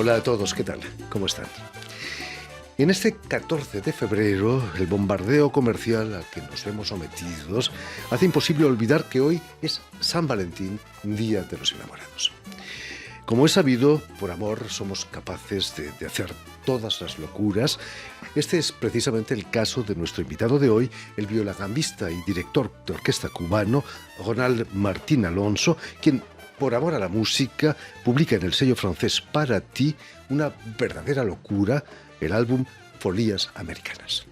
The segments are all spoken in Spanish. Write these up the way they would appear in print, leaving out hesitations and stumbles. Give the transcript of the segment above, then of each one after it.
Hola a todos, ¿qué tal? ¿Cómo están? En este 14 de febrero, el bombardeo comercial al que nos vemos sometidos hace imposible olvidar que hoy es San Valentín, Día de los Enamorados. Como es sabido, por amor somos capaces de hacer todas las locuras. Este es precisamente el caso de nuestro invitado de hoy, el violagambista y director de orquesta cubano, Ronald Martín Alonso, quien, por amor a la música, publica en el sello francés Para Ti una verdadera locura, el álbum Folías Americanas.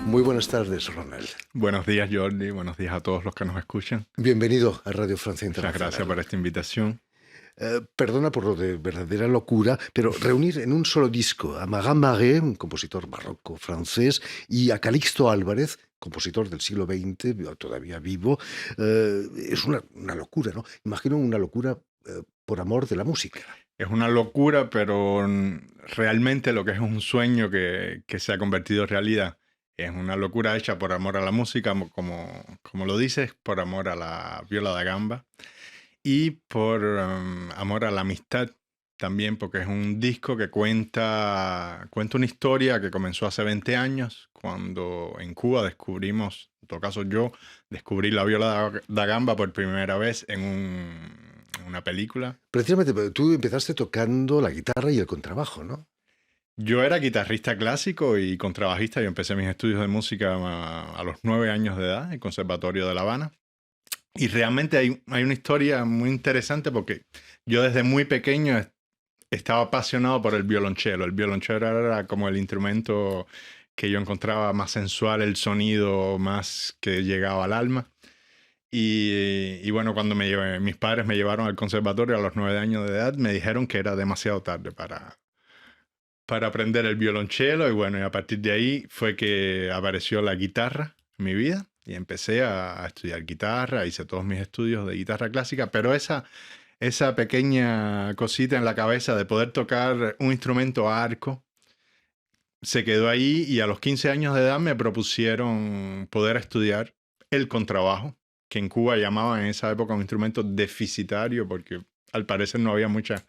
Muy buenas tardes, Ronald. Buenos días, Jordi. Buenos días a todos los que nos escuchan. Bienvenido a Radio Francia Muchas Internacional. gracias por esta invitación. Perdona por lo de verdadera locura, pero reunir en un solo disco a Marin Marais, un compositor barroco francés, y a Calixto Álvarez, compositor del siglo XX, todavía vivo, es una locura, ¿no? Imagino una locura por amor de la música. Es una locura, pero realmente lo que es un sueño que se ha convertido en realidad. Es una locura hecha por amor a la música, como lo dices, por amor a la viola da gamba y por amor a la amistad también, porque es un disco que cuenta una historia que comenzó hace 20 años, cuando en Cuba descubrimos, en todo caso yo, descubrí la viola da gamba por primera vez en una película. Precisamente, tú empezaste tocando la guitarra y el contrabajo, ¿no? Yo era guitarrista clásico y contrabajista. Yo empecé mis estudios de música a los 9 años de edad en el Conservatorio de La Habana. Y realmente hay una historia muy interesante porque yo desde muy pequeño estaba apasionado por el violonchelo. El violonchelo era como el instrumento que yo encontraba más sensual, el sonido más que llegaba al alma. Y bueno, cuando mis padres me llevaron al conservatorio a los 9 años de edad, me dijeron que era demasiado tarde para aprender el violonchelo. Y bueno, y a partir de ahí fue que apareció la guitarra en mi vida y empecé a estudiar guitarra, hice todos mis estudios de guitarra clásica, pero esa pequeña cosita en la cabeza de poder tocar un instrumento a arco se quedó ahí, y a los 15 años de edad me propusieron poder estudiar el contrabajo, que en Cuba llamaban en esa época un instrumento deficitario porque al parecer no había muchos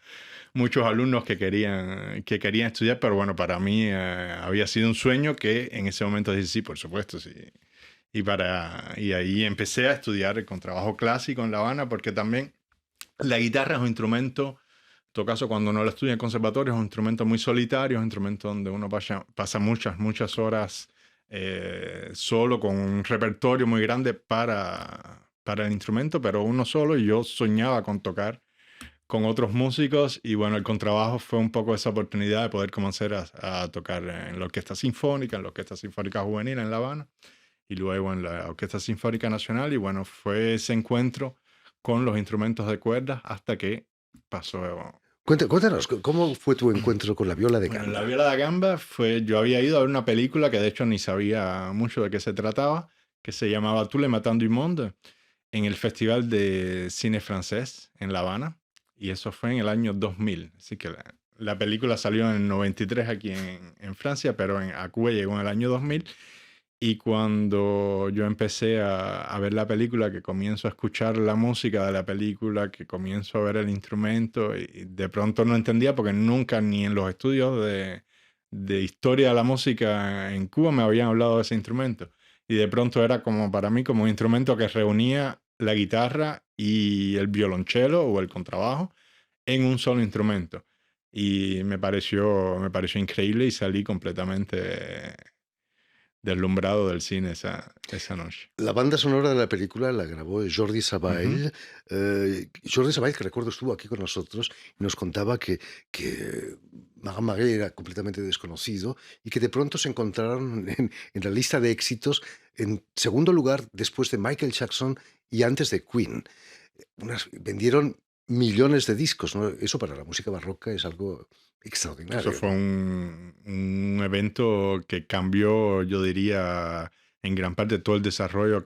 alumnos que querían estudiar, pero bueno, para mí había sido un sueño que en ese momento dije, sí, por supuesto, sí. Y ahí empecé a estudiar el contrabajo clásico en La Habana, porque también la guitarra es un instrumento, en todo caso cuando uno lo estudia en conservatorio, es un instrumento muy solitario, es un instrumento donde uno pasa muchas horas solo, con un repertorio muy grande para el instrumento, pero uno solo, y yo soñaba con tocar con otros músicos. Y bueno, el contrabajo fue un poco esa oportunidad de poder comenzar a tocar en la Orquesta Sinfónica, en la Orquesta Sinfónica Juvenil en La Habana, y luego en la Orquesta Sinfónica Nacional. Y bueno, fue ese encuentro con los instrumentos de cuerdas hasta que pasó. Cuéntanos, ¿cómo fue tu encuentro con la viola de gamba? Bueno, la viola da gamba yo había ido a ver una película que de hecho ni sabía mucho de qué se trataba, que se llamaba Tous les matins du monde, en el Festival de Cine Francés en La Habana. Y eso fue en el año 2000. Así que la película salió en el 93 aquí en Francia, pero a Cuba llegó en el año 2000. Y cuando yo empecé a ver la película, que comienzo a escuchar la música de la película, que comienzo a ver el instrumento, y de pronto no entendía porque nunca ni en los estudios de historia de la música en Cuba me habían hablado de ese instrumento. Y de pronto era como para mí como un instrumento que reunía la guitarra y el violonchelo o el contrabajo en un solo instrumento. Y me pareció increíble, y salí completamente deslumbrado del cine esa noche. La banda sonora de la película la grabó Jordi Savall. Jordi Savall, que recuerdo estuvo aquí con nosotros y nos contaba que Marin Marais era completamente desconocido y que de pronto se encontraron en la lista de éxitos en segundo lugar después de Michael Jackson y antes de Queen. Vendieron millones de discos, ¿no? Eso para la música barroca es algo extraordinario, Eso fue ¿no? un evento que cambió, yo diría, en gran parte todo el desarrollo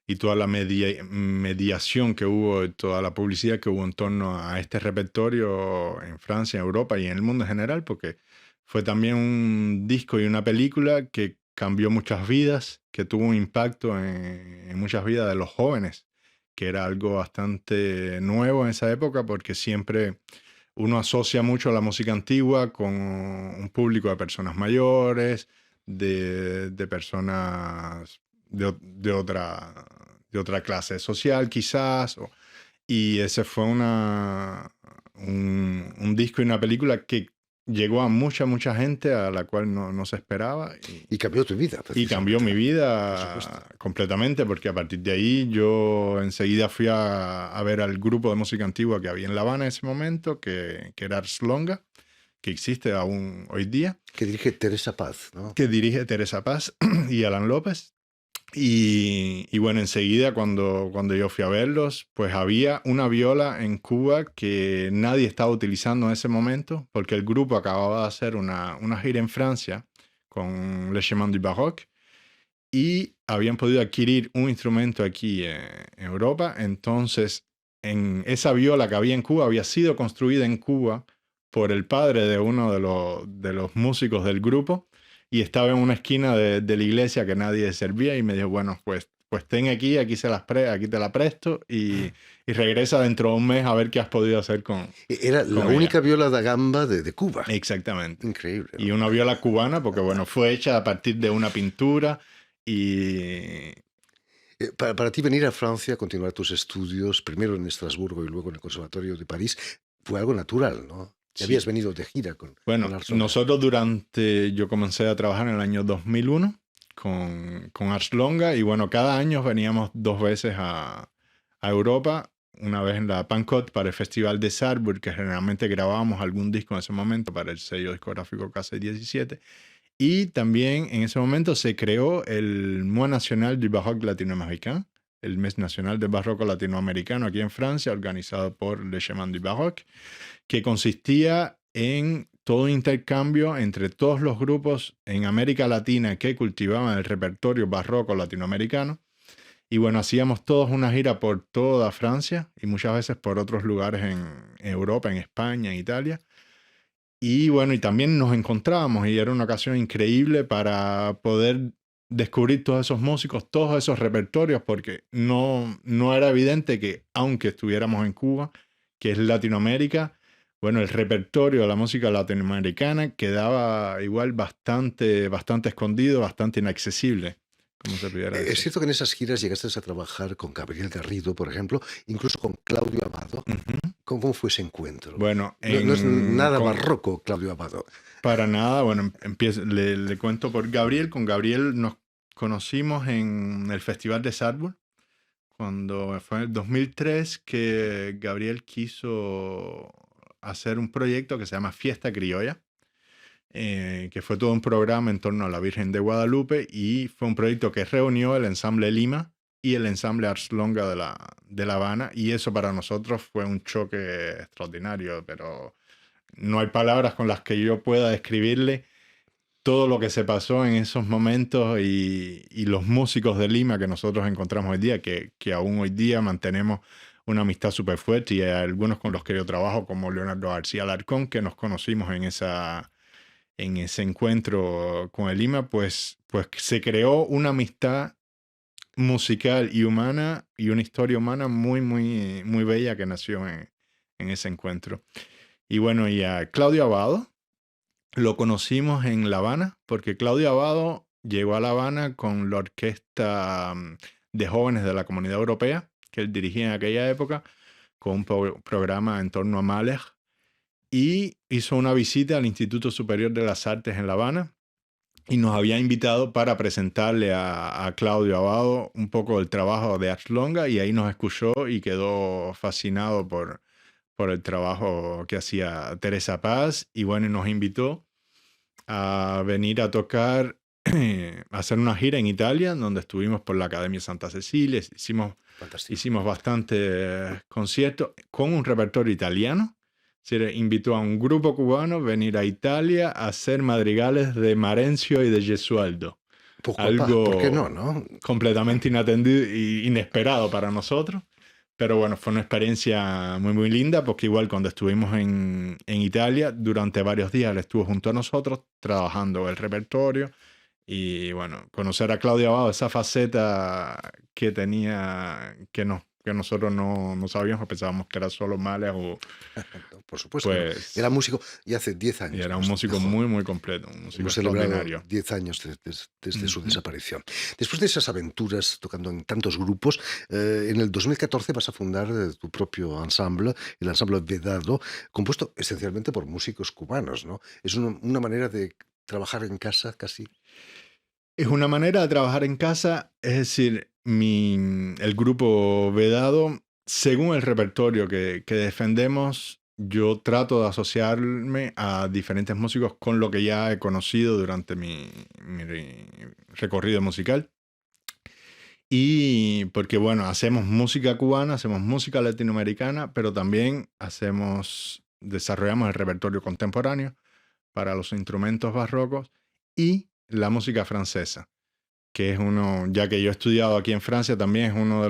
y toda la mediación que hubo, toda la publicidad que hubo en torno a este repertorio en Francia, en Europa y en el mundo en general, porque fue también un disco y una película que cambió muchas vidas, que tuvo un impacto en muchas vidas de los jóvenes, que era algo bastante nuevo en esa época, porque siempre uno asocia mucho la música antigua con un público de personas mayores, de personas de otra clase social quizás. Y ese fue un disco y una película que llegó a mucha gente a la cual no se esperaba. Y cambió tu vida, Y cambió mi precisamente. Por supuesto. vida completamente, porque a partir de ahí yo enseguida fui a ver al grupo de música antigua que había en La Habana en ese momento, que era Ars Longa, que existe aún hoy día, Que dirige Teresa Paz, ¿no? que dirige Teresa Paz y Alan López. Y bueno, enseguida cuando yo fui a verlos, pues había una viola en Cuba que nadie estaba utilizando en ese momento, porque el grupo acababa de hacer una gira en Francia con Le Chemin du Baroque y habían podido adquirir un instrumento aquí en Europa. Entonces, en esa viola que había en Cuba había sido construida en Cuba por el padre de uno de los músicos del grupo y estaba en una esquina de la iglesia que nadie servía y me dijo, bueno, pues ten aquí aquí te la presto y regresa dentro de un mes a ver qué has podido hacer Era la con ella. única viola da gamba de Cuba. Exactamente. Increíble, Y ¿no? una viola cubana, porque bueno, fue hecha a partir de una pintura y Para ti venir a Francia, continuar tus estudios, primero en Estrasburgo y luego en el Conservatorio de París, fue algo natural, ¿no? Ya sí. habías venido de gira con Bueno, Ars Longa. nosotros yo comencé a trabajar en el año 2001 con Ars Longa y bueno, cada año veníamos 2 veces a Europa, una vez en la Pancot para el Festival de Salzburg, que generalmente grabábamos algún disco en ese momento para el sello discográfico KC17. Y también en ese momento se creó el Mois National du Baroque Latinoamericano, el Mes Nacional del Barroco Latinoamericano aquí en Francia, organizado por Le Chemin du Baroque, que consistía en todo un intercambio entre todos los grupos en América Latina que cultivaban el repertorio barroco latinoamericano. Y bueno, hacíamos todos una gira por toda Francia y muchas veces por otros lugares en Europa, en España, en Italia. Y bueno, y también nos encontrábamos y era una ocasión increíble para poder descubrir todos esos músicos, todos esos repertorios, porque no era evidente que aunque estuviéramos en Cuba, que es Latinoamérica, bueno, el repertorio de la música latinoamericana quedaba igual bastante escondido, bastante inaccesible, como se pudiera Es decir. cierto que en esas giras llegaste a trabajar con Gabriel Garrido, por ejemplo, incluso con Claudio Abbado. Ujú. ¿Cómo fue ese encuentro? Bueno, No es nada barroco, Claudio Abbado. para nada, bueno, le cuento por Gabriel. Con Gabriel nos conocimos en el Festival de Salzburg, cuando fue en el 2003 que Gabriel quiso hacer un proyecto que se llama Fiesta Criolla, que fue todo un programa en torno a la Virgen de Guadalupe y fue un proyecto que reunió el ensamble Lima y el ensamble Ars Longa de La Habana y eso para nosotros fue un choque extraordinario, pero no hay palabras con las que yo pueda describirle todo lo que se pasó en esos momentos y los músicos de Lima que nosotros encontramos hoy día, que aún hoy día mantenemos una amistad súper fuerte y hay algunos con los que yo trabajo, como Leonardo García Alarcón, que nos conocimos en ese encuentro con el Lima, pues se creó una amistad musical y humana y una historia humana muy bella que nació en ese encuentro. Y bueno, y a Claudio Abbado lo conocimos en La Habana, porque Claudio Abbado llegó a La Habana con la orquesta de jóvenes de la Comunidad Europea, que él dirigía en aquella época, con un programa en torno a Mahler, y hizo una visita al Instituto Superior de las Artes en La Habana, y nos había invitado para presentarle a Claudio Abbado un poco el trabajo de Ars Longa, y ahí nos escuchó y quedó fascinado por el trabajo que hacía Teresa Paz, y bueno, nos invitó a venir a tocar hacer una gira en Italia, donde estuvimos por la Academia Santa Cecilia, Fantástico. hicimos bastantes conciertos con un repertorio italiano. Se le invitó a un grupo cubano a venir a Italia a hacer madrigales de Marencio y de Gesualdo. Pourquoi pas? ¿Por qué no, Algo no? completamente inatendido e inesperado para nosotros. Pero bueno, fue una experiencia muy, muy linda porque igual cuando estuvimos en Italia, durante varios días él estuvo junto a nosotros trabajando el repertorio. Y bueno, conocer a Claudio Abbado, esa faceta que tenía, que nosotros no sabíamos, pensábamos que era solo males o No, por supuesto que no. Era pues... músico y hace 10 Y años era que un nos músico dejó. muy, muy completo, un músico Hemos celebrado extraordinario. 10 años desde su Ujú. desaparición. Después de esas aventuras tocando en tantos grupos, en el 2014 vas a fundar tu propio ensemble, el ensamble Vedado, compuesto esencialmente por músicos cubanos, ¿no? Es una manera de trabajar en casa casi. Es una manera de trabajar en casa, es decir, el grupo Vedado, según el repertorio que defendemos, yo trato de asociarme a diferentes músicos con lo que ya he conocido durante mi recorrido musical. Y porque, bueno, hacemos música cubana, hacemos música latinoamericana, pero también desarrollamos el repertorio contemporáneo para los instrumentos barrocos y la música francesa, que es uno, ya que yo he estudiado aquí en Francia, también es uno de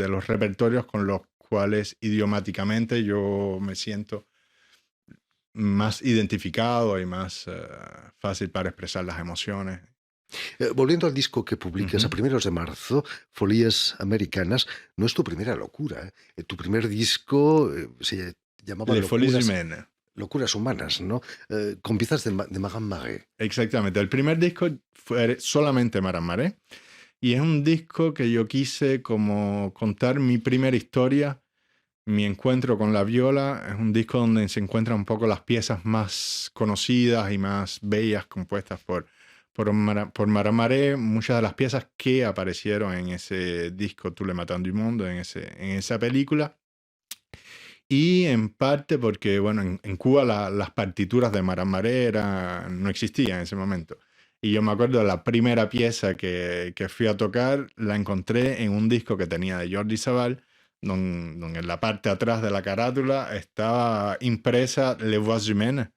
los repertorios con los cuales idiomáticamente yo me siento más identificado y más fácil para expresar las emociones. Volviendo al disco que publicas a Ujú. primeros de marzo, Folías Americanas, no es tu primera locura, ¿eh? Tu primer disco se llamaba Les Folies Humaines. Locuras Humanas, ¿no? Con piezas de Marin Marais. Exactamente. El primer disco fue solamente Maramaré. Y es un disco que yo quise como contar mi primera historia, mi encuentro con la viola. Es un disco donde se encuentran un poco las piezas más conocidas y más bellas compuestas por Maramaré. Muchas de las piezas que aparecieron en ese disco Tous les matins du monde, en esa película. Y en parte porque, bueno, en Cuba las partituras de Maramaré no existían en ese momento. Y yo me acuerdo de la primera pieza que fui a tocar, la encontré en un disco que tenía de Jordi Sabal, donde en la parte atrás de la carátula estaba impresa Les Voix Humaines,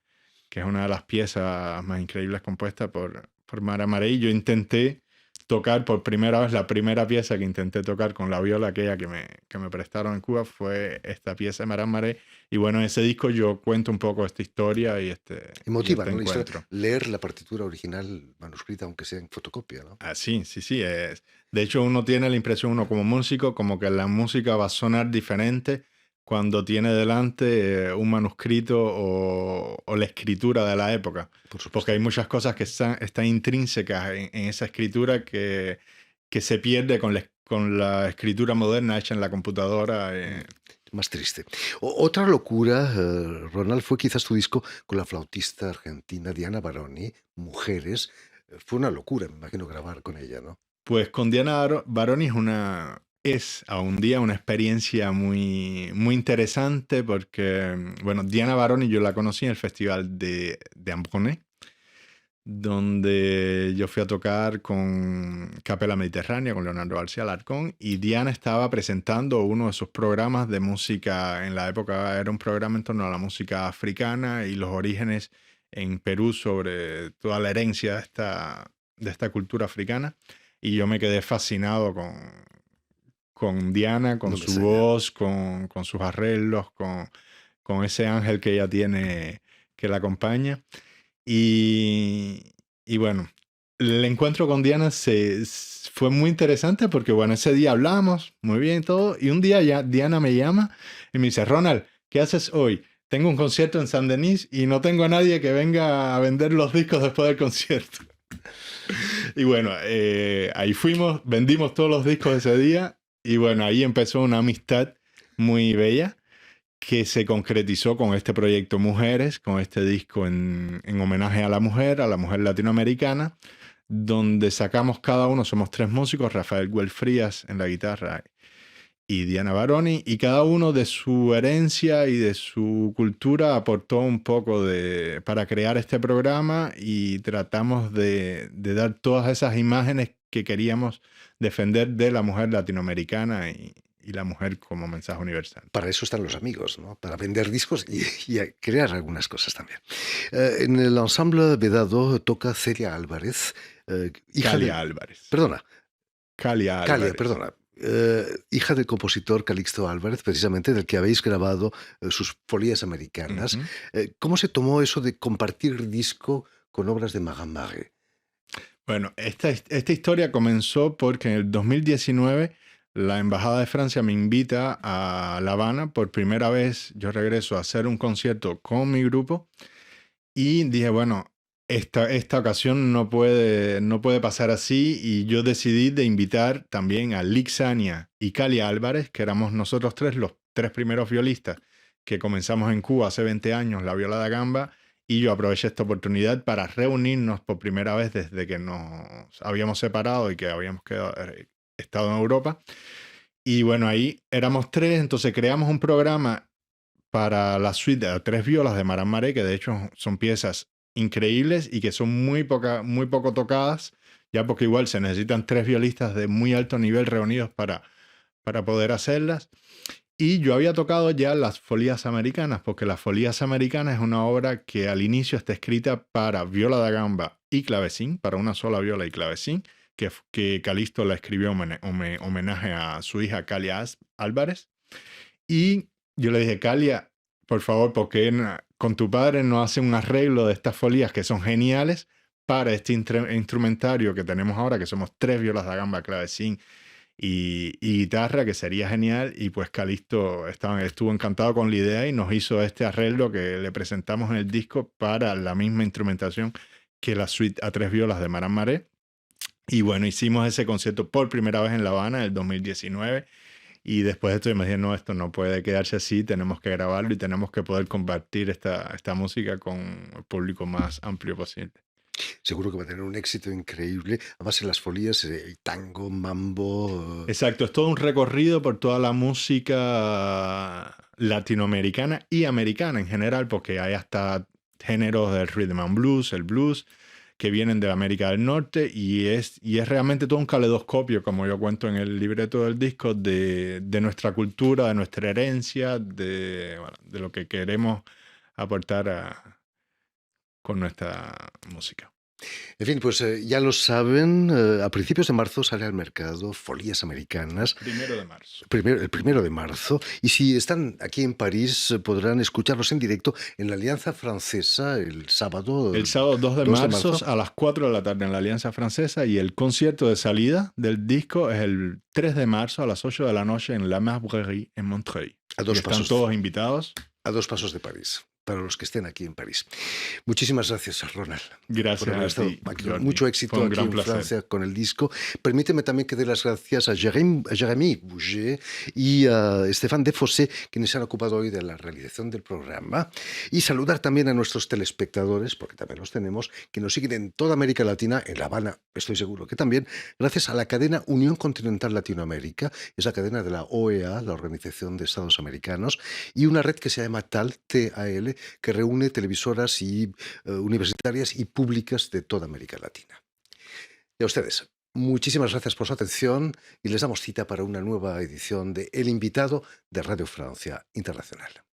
que es una de las piezas más increíbles compuestas por Maramaré. Y yo intenté tocar por primera vez, la primera pieza que intenté tocar con la viola aquella que me prestaron en Cuba fue esta pieza de Maramaré. Y bueno, en ese disco yo cuento un poco esta historia y y Emotiva, este ¿no? La historia, encuentro. leer la partitura original manuscrita, aunque sea en fotocopia, ¿no? Ah, sí, sí, sí. De hecho, uno tiene la impresión, uno como músico, como que la música va a sonar diferente cuando tiene delante un manuscrito o la escritura de la época. Por Porque supuesto. hay muchas cosas que están intrínsecas en esa escritura que se pierde con la escritura moderna hecha en la computadora. Mm, Más triste. Otra locura, Ronald, fue quizás tu disco con la flautista argentina Diana Baroni, Mujeres. Fue una locura, me imagino, grabar con ella, ¿no? Pues con Diana Baroni es a un día una experiencia muy, muy interesante porque, bueno, Diana Baroni yo la conocí en el festival de Ambroné, donde yo fui a tocar con Capella Mediterránea, con Leonardo García Alarcón, y Diana estaba presentando uno de sus programas de música. En la época era un programa en torno a la música africana y los orígenes en Perú sobre toda la herencia de esta cultura africana. Y yo me quedé fascinado con Diana, con No me su extraña. voz, con sus arreglos, con ese ángel que ella tiene que la acompaña. Y bueno, el encuentro con Diana fue muy interesante porque, bueno, ese día hablamos muy bien y todo. Y un día ya Diana me llama y me dice, Ronald, ¿qué haces hoy? Tengo un concierto en San Denis y no tengo a nadie que venga a vender los discos después del concierto. Y bueno, ahí fuimos, vendimos todos los discos ese día y bueno, ahí empezó una amistad muy bella que se concretizó con este proyecto Mujeres, con este disco en homenaje a la mujer latinoamericana, donde sacamos cada uno, somos tres músicos, Rafael Güell Frías en la guitarra y Diana Baroni, y cada uno de su herencia y de su cultura aportó un poco para crear este programa, y tratamos de dar todas esas imágenes que queríamos defender de la mujer latinoamericana y la mujer como mensaje universal. Para eso están los amigos, ¿no? Para vender discos y a crear algunas cosas también. En el ensamble Vedado toca Celia Álvarez, Calia Álvarez. Perdona. Calia Álvarez. Perdona. Hija del compositor Calixto Álvarez, precisamente, del que habéis grabado sus folías americanas. ¿Cómo se tomó eso de compartir disco con obras de Marin Marais? Bueno, esta historia comenzó porque en el 2019 la Embajada de Francia me invita a La Habana. Por primera vez yo regreso a hacer un concierto con mi grupo y dije, bueno, esta ocasión no puede pasar así, y yo decidí de invitar también a Lixania y Calia Álvarez, que éramos nosotros tres, los tres primeros violistas que comenzamos en Cuba hace 20 años, la viola da gamba, y yo aproveché esta oportunidad para reunirnos por primera vez desde que nos habíamos separado y que habíamos estado en Europa. Y bueno, ahí éramos tres, entonces creamos un programa para la suite de 3 violas de Marin Marais, que de hecho son piezas increíbles y que son muy poco tocadas, ya porque igual se necesitan 3 violistas de muy alto nivel reunidos para poder hacerlas. Y yo había tocado ya las folías americanas, porque las folías americanas es una obra que al inicio está escrita para viola da gamba y clavecín, para una sola viola y clavecín, que Calixto la escribió en homenaje a su hija Calia Álvarez. Y yo le dije, Calia, por favor, ¿por qué con tu padre no hace un arreglo de estas folías que son geniales para este instrumentario que tenemos ahora, que somos 3 violas da gamba, clavecín y guitarra, que sería genial? Y pues Calixto estuvo encantado con la idea y nos hizo este arreglo que le presentamos en el disco para la misma instrumentación que la suite a 3 violas de Marin Marais. Y bueno, hicimos ese concierto por primera vez en La Habana en el 2019. Y después de esto yo me dije, no, esto no puede quedarse así, tenemos que grabarlo y tenemos que poder compartir esta música con el público más amplio posible. Seguro que va a tener un éxito increíble. Además, en las folías, el tango, mambo. Exacto, es todo un recorrido por toda la música latinoamericana y americana en general, porque hay hasta géneros del rhythm and blues, el blues, que vienen de América del Norte, y es realmente todo un caleidoscopio, como yo cuento en el libreto del disco, de nuestra cultura, de nuestra herencia, de lo que queremos aportar con nuestra música. En fin, pues ya lo saben, a principios de marzo sale al mercado Folías Americanas. 1 de marzo. El 1 de marzo. Y si están aquí en París, podrán escucharlos en directo en la Alianza Francesa el sábado. El sábado 2 de marzo a las 4 de la tarde en la Alianza Francesa, y el concierto de salida del disco es el 3 de marzo a las 8 de la noche en La Marbrerie en Montreuil. Están todos invitados. A 2 pasos de París, para los que estén aquí en París. Muchísimas gracias, Ronald. Gracias a ti, mucho éxito aquí en Francia con el disco. Permíteme también que dé las gracias a Jérémy Bouget y a Stéphane Defossé, quienes se han ocupado hoy de la realización del programa. Y saludar también a nuestros telespectadores, porque también los tenemos, que nos siguen en toda América Latina, en La Habana, estoy seguro que también, gracias a la cadena Unión Continental Latinoamérica, esa cadena de la OEA, la Organización de Estados Americanos, y una red que se llama TAL, que reúne televisoras y universitarias y públicas de toda América Latina. Y a ustedes, muchísimas gracias por su atención, y les damos cita para una nueva edición de El Invitado de Radio Francia Internacional.